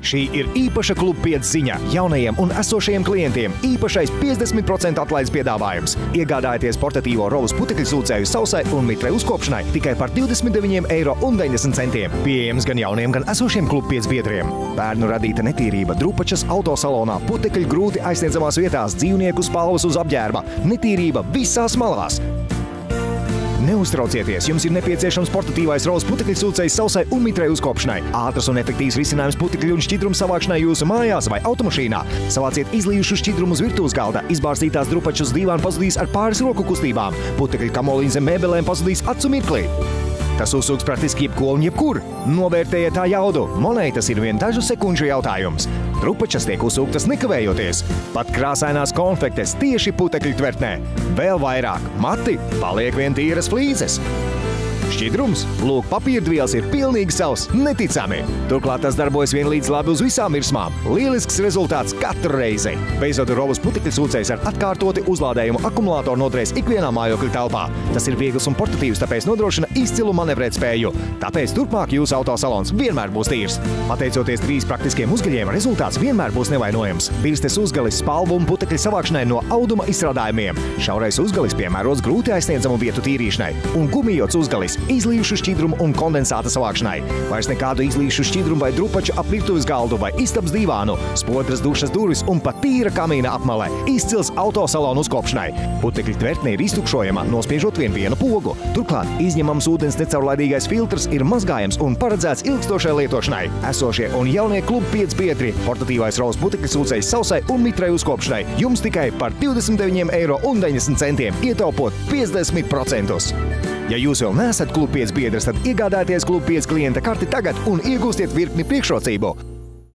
Šī ir īpaša Kluba 5 ziņa jaunajiem un esošajiem klientiem. Īpašais 50% atlaides piedāvājums. Iegādājieties portatīvo rovas putekļu sūcēju sausai un mitrai uzkopšanai tikai par 29,90 €. Pieejams gan jauniem, gan esošiem Kluba 5 biedriem. Bērnu radīta netīrība Drupačas autosalonā, putekļi grūti aizsniedzamās vietās, dzīvnieku spalvas uz apģērba, netīrība visās malās. Neuztraucieties, jums ir nepieciešams portatīvais rovas putekļu sūcējs sausai un mitrai uzkopšanai. Ātras un efektīvs risinājums putekļu un šķidrumu savākšanai jūsu mājās vai automašīnā. Savāciet izlījušu šķidrumu uz virtuves galda. Izbārstītās Drupačas dīvāna pazudīs ar pāris roku kustībām. Putekļu kamoliņa zem mēbelēm pazudīs acu mirklī. Tas uzsūks praktiski jebko un jebkur. Novērtējiet tā jaudu. Monētas ir vien dažu sekundžu jautājums. Drupačas tiek uzsūktas nekavējoties. Pat krāsainās konfektes tieši putekļu tvertnē. Vēl vairāk mati paliek vien tīras flīzes. Šķidrums, lūk, papīrdvielas ir pilnīgi savs, neticami. Turklāt tas darbojas vienlīdz labi uz visām virsmām. Lielisks rezultāts katru reizi. Beidzot, rovas putekļu sūcējs ar atkārtoti uzlādējumu akumulātoru noderēs ikvienā mājokļa telpā. Tas ir viegls un portatīvs, tāpēc nodrošina izcilu manevrēt spēju. Tāpēc turpmāk jūsu autosalons vienmēr būs tīrs. Pateicoties 3 praktiskiem uzgaļiem, rezultāts vienmēr būs nevainojams. Birstes uzgalis spalvu un putekļu savākšanai no auduma izstrādājumiem. Šaurais uzgalis piemērots grūti aizsniedzamu vietu tīrīšanai. Un gumijots uzgalis izlījušu šķidrumu un kondensāta savākšanai. Vairs nekādu izlījušu šķidrumu vai drupaču ap virtuves galdu vai istabas dīvānu, spodras dušas durvis un pat tīra kamīna apmale. Izcils autosalonu uzkopšanai. Putekļu tvertne ir iztukšojama, nospiežot vienu pogu. Turklāt izņemams ūdens necaurlaidīgais filtrs ir mazgājams un paredzēts ilgstošai lietošanai. Esošie un jaunie Kluba 5 biedri, portatīvais rovas putekļu sūcējs sausai un mitrai uzkopšanai jums tikai par 29,90 €, ietaupot 50%. Ja jūs vēl neesat Kluba 5 biedrs, tad iegādājieties Kluba 5 klienta karti tagad un iegūstiet virkni priekšrocību.